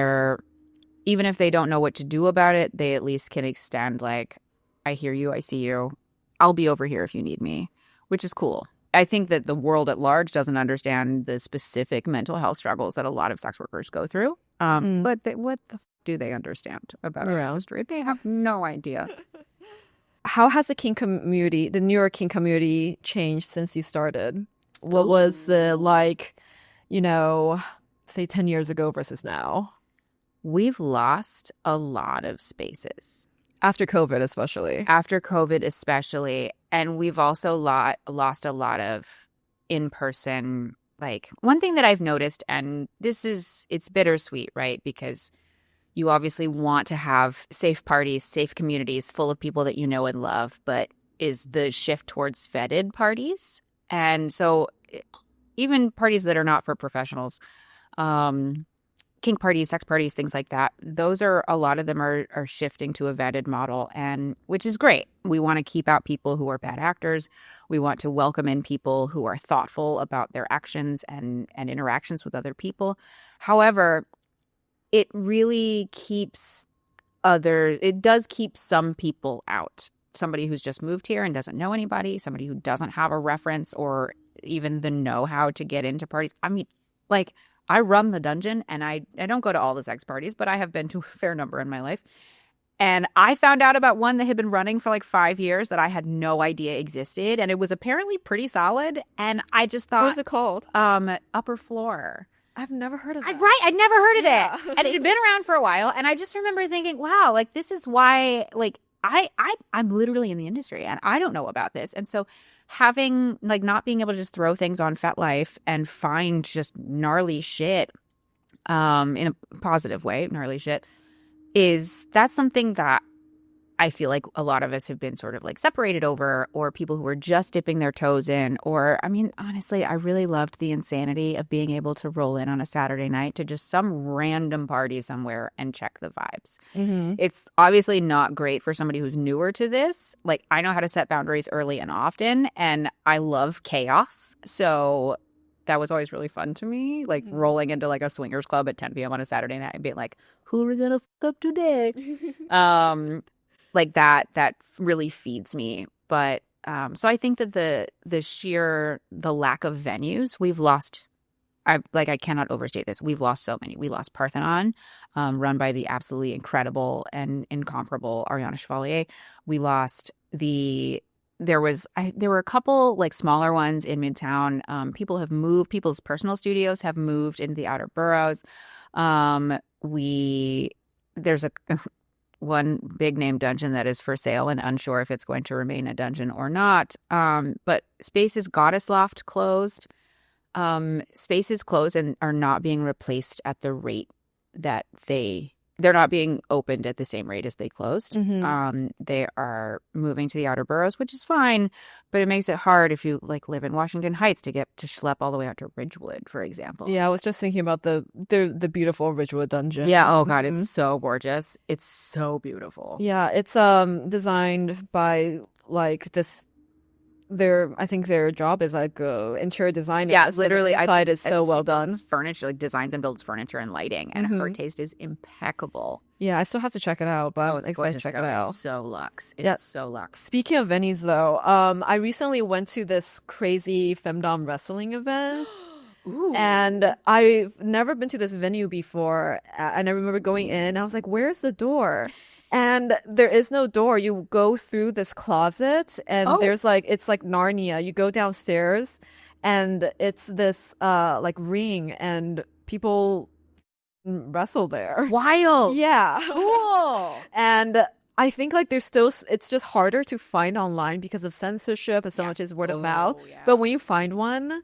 even if they don't know what to do about it, they at least can extend like, I hear you, I see you, I'll be over here if you need me, which is cool. I think that the world at large doesn't understand the specific mental health struggles that a lot of sex workers go through. But what do they understand about our industry? They have no idea. How has the kink community, the New York kink community, changed since you started? What was like, say 10 years ago versus now? We've lost a lot of spaces. After COVID, especially. And we've also lost a lot of in-person, like, one thing that I've noticed, and it's bittersweet, right? Because you obviously want to have safe parties, safe communities full of people that you know and love, but is the shift towards vetted parties. And so even parties that are not for professionals, kink parties, sex parties, things like that, those are, a lot of them are shifting to a vetted model, and which is great. We want to keep out people who are bad actors. We want to welcome in people who are thoughtful about their actions and interactions with other people. However, it really it does keep some people out. Somebody who's just moved here and doesn't know anybody, somebody who doesn't have a reference or even the know-how to get into parties. I mean, like, I run the dungeon, and I don't go to all the sex parties, but I have been to a fair number in my life. And I found out about one that had been running for like 5 years that I had no idea existed, and it was apparently pretty solid. And I just thought, What was it called? Upper Floor. I've never heard of that. Right, I'd never heard of it, and it had been around for a while. And I just remember thinking, wow, like, this is why, like, I'm literally in the industry, and I don't know about this. And so having, like, not being able to just throw things on FetLife and find just gnarly shit, in a positive way, gnarly shit, that's something that I feel like a lot of us have been sort of like separated over, or people who are just dipping their toes in. Or, I mean, honestly, I really loved the insanity of being able to roll in on a Saturday night to just some random party somewhere and check the vibes. Mm-hmm. It's obviously not great for somebody who's newer to this. Like, I know how to set boundaries early and often, and I love chaos. So that was always really fun to me, like rolling into like a swingers club at 10 p.m. on a Saturday night and being like, who are we gonna fuck up today? Like that really feeds me. But so I think that the lack of venues, we've lost. I cannot overstate this. We've lost so many. We lost Parthenon, run by the absolutely incredible and incomparable Ariana Chevalier. We lost there were a couple like smaller ones in Midtown. People have moved. People's personal studios have moved into the outer boroughs. There's one big name dungeon that is for sale and unsure if it's going to remain a dungeon or not. But Space's Goddess Loft closed. Spaces closed and are not being replaced at the rate that they're not being opened at the same rate as they closed. Mm-hmm. They are moving to the outer boroughs, which is fine, but it makes it hard if you like live in Washington Heights to get to schlep all the way out to Ridgewood, for example. Yeah, I was just thinking about the beautiful Ridgewood dungeon. Yeah, oh god, it's so gorgeous. It's so beautiful. Yeah, it's designed by like this. I think their job is like interior design. Yeah, literally. The side is so well done. Furniture, like designs and builds furniture and lighting, and her taste is impeccable. Yeah, I still have to check it out, but I'm excited to check it out. It's so luxe. It's so luxe. Speaking of venues, though, I recently went to this crazy femdom wrestling event. Ooh. And I've never been to this venue before, and I remember going in, and I was like, "Where's the door?" And there is no door. You go through this closet, and there's like, it's like Narnia. You go downstairs, and it's this like ring, and people wrestle there. Wild. Yeah. Cool. And I think like it's just harder to find online because of censorship and so much is word of mouth. Yeah. But when you find one,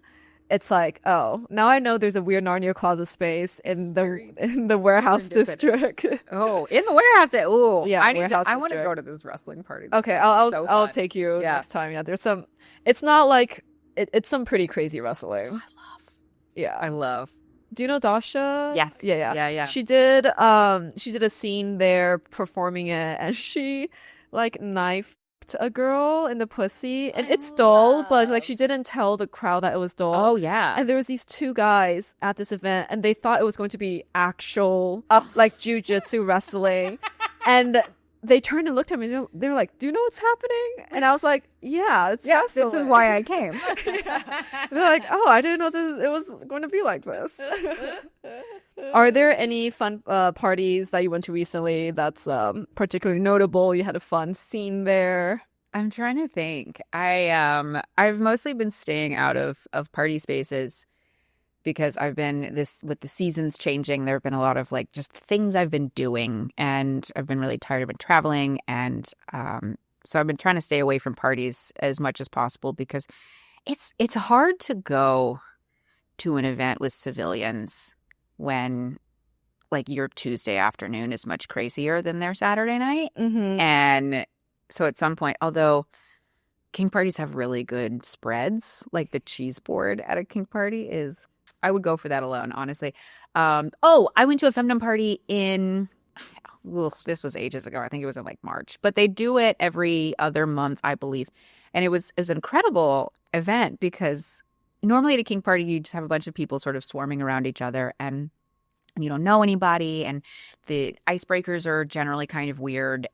it's like, oh, now I know there's a weird Narnia closet space in the warehouse district. Oh, in the warehouse. Oh, yeah. I want to go to this wrestling party. Okay, I'll take you next time. Yeah, there's some. It's not like it's some pretty crazy wrestling. I love. Do you know Dasha? Yes. Yeah. She did a scene there performing it, and she like knifed a girl in the pussy, and it's dull, but like she didn't tell the crowd that it was dull. Oh yeah. And there was these two guys at this event, and they thought it was going to be actual like jujitsu wrestling, and they turned and looked at me. They were like, "Do you know what's happening?" And I was like, "Yeah, it's wrestling. This is why I came." They're like, "Oh, I didn't know it was going to be like this." Are there any fun parties that you went to recently that's particularly notable? You had a fun scene there? I'm trying to think. I've mostly been staying out of party spaces because I've been with the seasons changing. There have been a lot of like just things I've been doing, and I've been really tired. I've been traveling, and so I've been trying to stay away from parties as much as possible because it's hard to go to an event with civilians when like your Tuesday afternoon is much crazier than their Saturday night. Mm-hmm. And so at some point, although kink parties have really good spreads, like the cheese board at a kink party is I would go for that alone, honestly. I went to a femdom party in this was ages ago. I think it was in like March, but they do it every other month, I believe. And it was an incredible event because normally at a kink party, you just have a bunch of people sort of swarming around each other and you don't know anybody. And the icebreakers are generally kind of weird.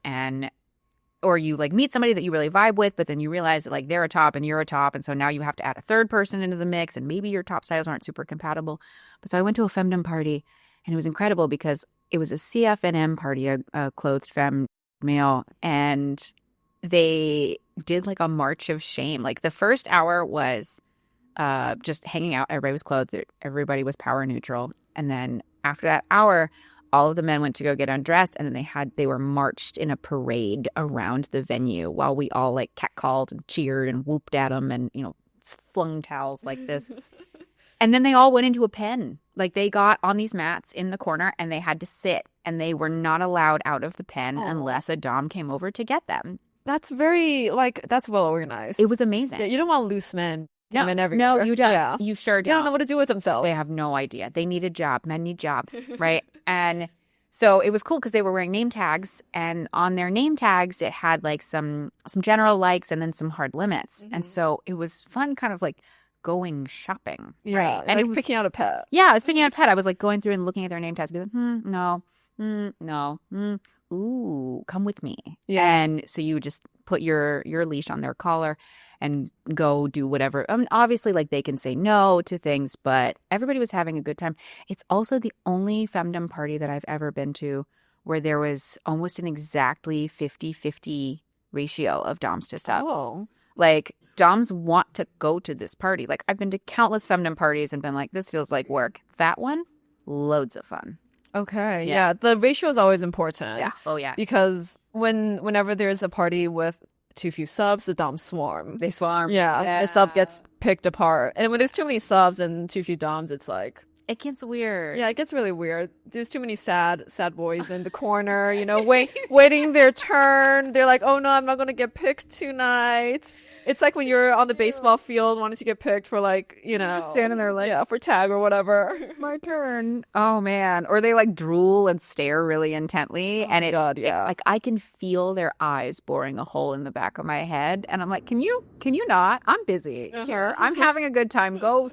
Or you like meet somebody that you really vibe with, but then you realize that like they're a top and you're a top. And so now you have to add a third person into the mix and maybe your top styles aren't super compatible. But so I went to a femdom party and it was incredible because it was a CFNM party, a clothed femme male. And they did like a march of shame. Like the first hour was just hanging out. Everybody was clothed. Everybody was power neutral. And then after that hour, all of the men went to go get undressed, and then they were marched in a parade around the venue while we all like catcalled and cheered and whooped at them and, you know, flung towels like this. And then they all went into a pen. Like they got on these mats in the corner and they had to sit, and they were not allowed out of the pen unless a dom came over to get them. That's very, that's well organized. It was amazing. Yeah, you don't want loose men. No, you don't. Yeah. You sure don't. They don't know what to do with themselves. They have no idea. They need a job. Men need jobs, right? And so it was cool because they were wearing name tags, and on their name tags, it had like some general likes and then some hard limits. Mm-hmm. And so it was fun kind of like going shopping. Yeah. Right? And like picking out a pet. Yeah, I was picking out a pet. I was like going through and looking at their name tags and be like, no, no, ooh, come with me. Yeah. And so you would just put your leash on their collar and go do whatever. I mean, obviously, like they can say no to things, but everybody was having a good time. It's also the only femdom party that I've ever been to where there was almost an exactly 50-50 ratio of doms to subs. Oh. Like doms want to go to this party. Like I've been to countless femdom parties and been like, this feels like work. That one, loads of fun. Okay. Yeah. The ratio is always important. Yeah. Oh, yeah. Because whenever there's a party with too few subs, the doms swarm. They swarm. Yeah. The sub gets picked apart. And when there's too many subs and too few doms, it's like... It gets weird. Yeah, it gets really weird. There's too many sad boys in the corner, you know, waiting their turn. They're like, oh no, I'm not going to get picked tonight. It's like when you're on the baseball field wanting to get picked for like, you know. You're standing there like. Yeah, for tag or whatever. My turn. Oh man. Or they like drool and stare really intently. And like I can feel their eyes boring a hole in the back of my head. And I'm like, can you not? I'm busy here. I'm having a good time. Go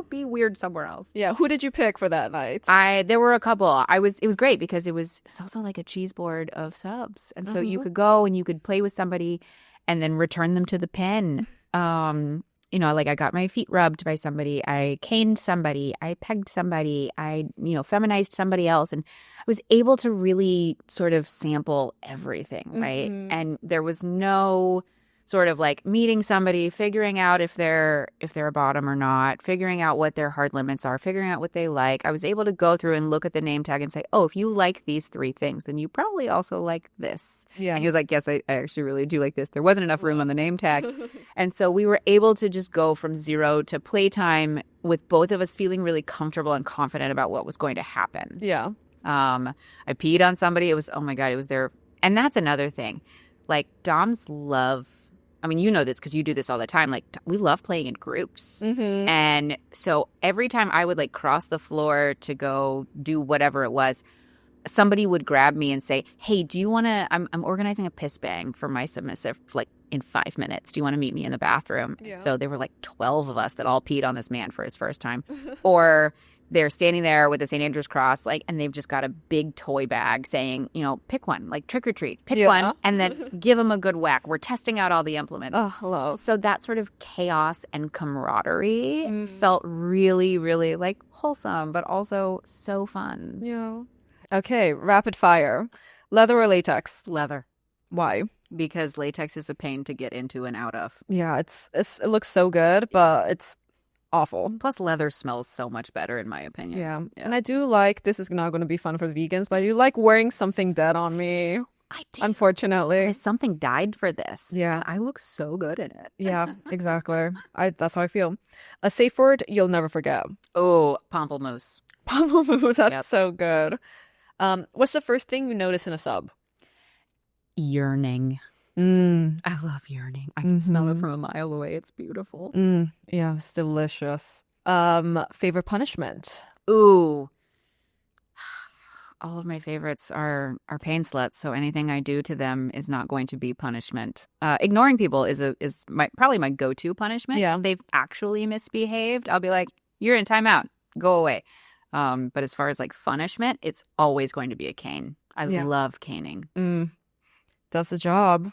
be weird somewhere else. Yeah. Who did you pick for that night? There were a couple. It was great because it's also like a cheese board of subs. And so you could go and you could play with somebody and then return them to the pen. You know, like I got my feet rubbed by somebody. I caned somebody. I pegged somebody. I, you know, feminized somebody else. And I was able to really sort of sample everything, right? Mm-hmm. And there was no sort of like meeting somebody, figuring out if they're a bottom or not, figuring out what their hard limits are, figuring out what they like. I was able to go through and look at the name tag and say, oh, if you like these 3 things, then you probably also like this. Yeah. And he was like, yes, I actually really do like this. There wasn't enough room on the name tag. And so we were able to just go from 0 to playtime with both of us feeling really comfortable and confident about what was going to happen. Yeah. I peed on somebody. It was, oh my God, it was there. And that's another thing. Like doms love, I mean, you know this because you do this all the time. Like, we love playing in groups. Mm-hmm. And so every time I would, like, cross the floor to go do whatever it was, somebody would grab me and say, hey, do you want to – I'm organizing a piss bang for my submissive, like, in 5 minutes. Do you want to meet me in the bathroom? Yeah. So there were, like, 12 of us that all peed on this man for his first time. Or – they're standing there with a St. Andrew's cross, like, and they've just got a big toy bag saying, you know, pick one, like trick or treat, pick one, and then give them a good whack. We're testing out all the implements. Oh, hello. So that sort of chaos and camaraderie felt really, really like wholesome, but also so fun. Yeah. Okay, rapid fire. Leather or latex? Leather. Why? Because latex is a pain to get into and out of. Yeah, it looks so good, but it's awful. Plus, leather smells so much better, in my opinion. Yeah. And I do like, this is not going to be fun for the vegans, but I do like wearing something dead on me. I do. Unfortunately. Something died for this. Yeah. I look so good in it. Yeah, exactly. That's how I feel. A safe word you'll never forget. Oh, pamplemousse. Pamplemousse, that's so good. What's the first thing you notice in a sub? Yearning. I love yearning. I can smell it from a mile away. It's beautiful. Yeah, it's delicious. Favorite punishment? Ooh, all of my favorites are pain sluts, so anything I do to them is not going to be punishment. Ignoring people is probably my go-to punishment. Yeah. If they've actually misbehaved, I'll be like, "You're in timeout. Go away." But as far as like punishment, it's always going to be a cane. I Yeah. love caning. That's the job.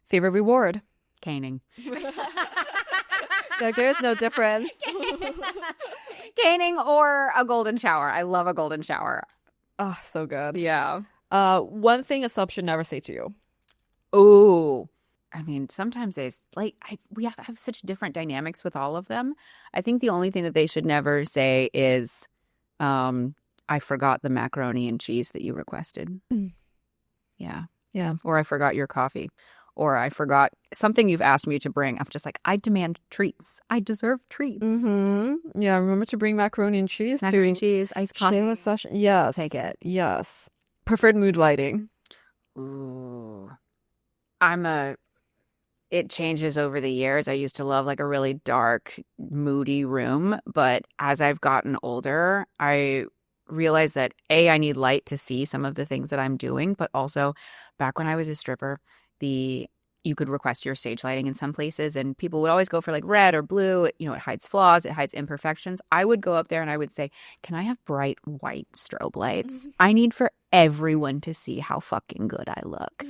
Favorite reward? Caning. Like, there's no difference. Caning or a golden shower. I love a golden shower. Oh, so good. Yeah. One thing a sub should never say to you. Ooh. I mean, sometimes they like we have such different dynamics with all of them. I think the only thing that they should never say is, I forgot the macaroni and cheese that you requested. Yeah. Yeah. Or I forgot your coffee. Or I forgot something you've asked me to bring. I'm just like, I demand treats. I deserve treats. Yeah, remember to bring macaroni and cheese. Macaroni and cheese, iced coffee. Shayla session. Yes. Take it. Yes. Preferred mood lighting. Ooh. It changes over the years. I used to love like a really dark, moody room. But as I've gotten older, I realized that I need light to see some of the things that I'm doing. But also back when I was a stripper, you could request your stage lighting in some places and people would always go for like red or blue. You know, it hides flaws, it hides imperfections. I would go up there and I would say, can I have bright white strobe lights? I need for everyone to see how fucking good I look.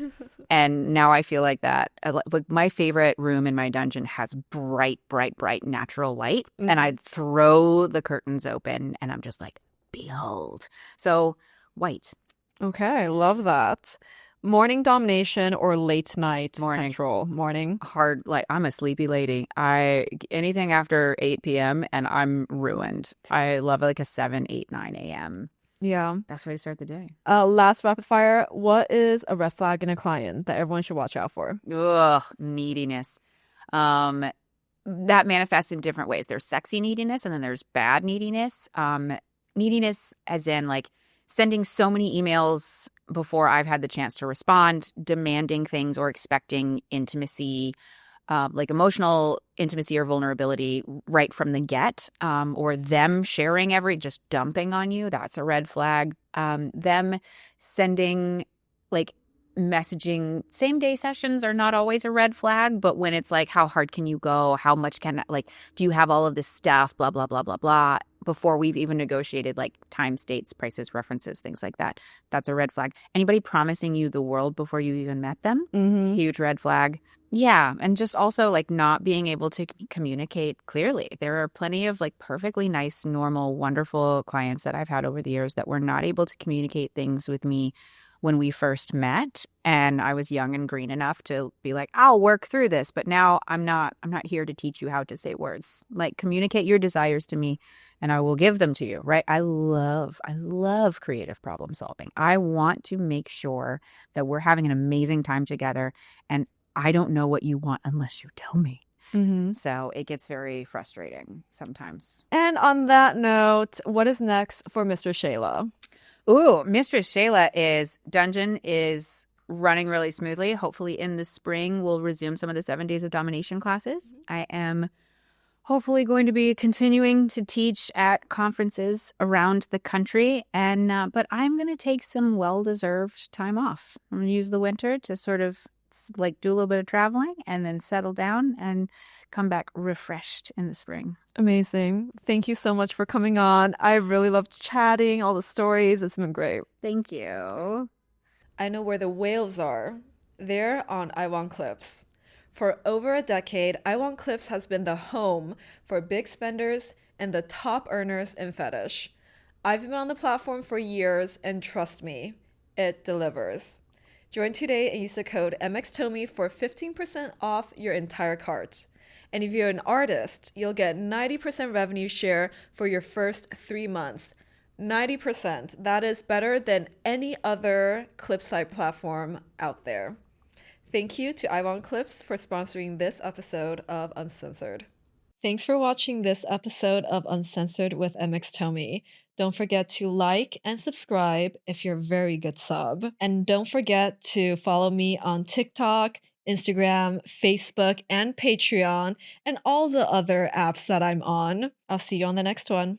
And now I feel like that. Like my favorite room in my dungeon has bright, bright, bright natural light. And I'd throw the curtains open and I'm just like, behold. So white. Okay, I love that. Morning domination or late night control? Morning. Hard, like I'm a sleepy lady. Anything after 8 p.m. and I'm ruined. I love like a 7, 8, 9 a.m. Yeah. Best way to start the day. Last rapid fire. What is a red flag in a client that everyone should watch out for? Ugh, neediness. That manifests in different ways. There's sexy neediness and then there's bad neediness. Neediness as in like sending so many emails before I've had the chance to respond, demanding things or expecting intimacy, like emotional intimacy or vulnerability right from the get, or them sharing just dumping on you. That's a red flag. Them sending like messaging same day sessions are not always a red flag, but when it's like, how hard can you go? How much do you have all of this stuff? Blah, blah, blah, blah, blah. Before we've even negotiated like times, dates, prices, references, things like that. That's a red flag. Anybody promising you the world before you even met them? Huge red flag. Yeah. And just also like not being able to communicate clearly. There are plenty of like perfectly nice, normal, wonderful clients that I've had over the years that were not able to communicate things with me when we first met. And I was young and green enough to be like, I'll work through this. But now I'm not here to teach you how to say words. Like communicate your desires to me and I will give them to you, right? I love creative problem solving. I want to make sure that we're having an amazing time together and I don't know what you want unless you tell me. So it gets very frustrating sometimes. And on that note, what is next for Mistress Shayla? Ooh, Mistress Shayla dungeon is running really smoothly. Hopefully in the spring, we'll resume some of the 7 days of domination classes. I am hopefully going to be continuing to teach at conferences around the country. But I'm going to take some well-deserved time off. I'm going to use the winter to sort of like do a little bit of traveling and then settle down and come back refreshed in the spring. Amazing. Thank you so much for coming on. I really loved chatting, all the stories. It's been great. Thank you. I know where the whales are. They're on I Want Clips. For over a decade, I Want Clips has been the home for big spenders and the top earners in fetish. I've been on the platform for years, and trust me, it delivers. Join today and use the code Mx Tomie for 15% off your entire cart. And if you're an artist, you'll get 90% revenue share for your first 3 months. 90%. That is better than any other clip site platform out there. Thank you to I Want Clips for sponsoring this episode of Uncensored. Thanks for watching this episode of Uncensored with Mx Tomie. Don't forget to like and subscribe if you're a very good sub. And don't forget to follow me on TikTok, Instagram, Facebook, and Patreon, and all the other apps that I'm on. I'll see you on the next one.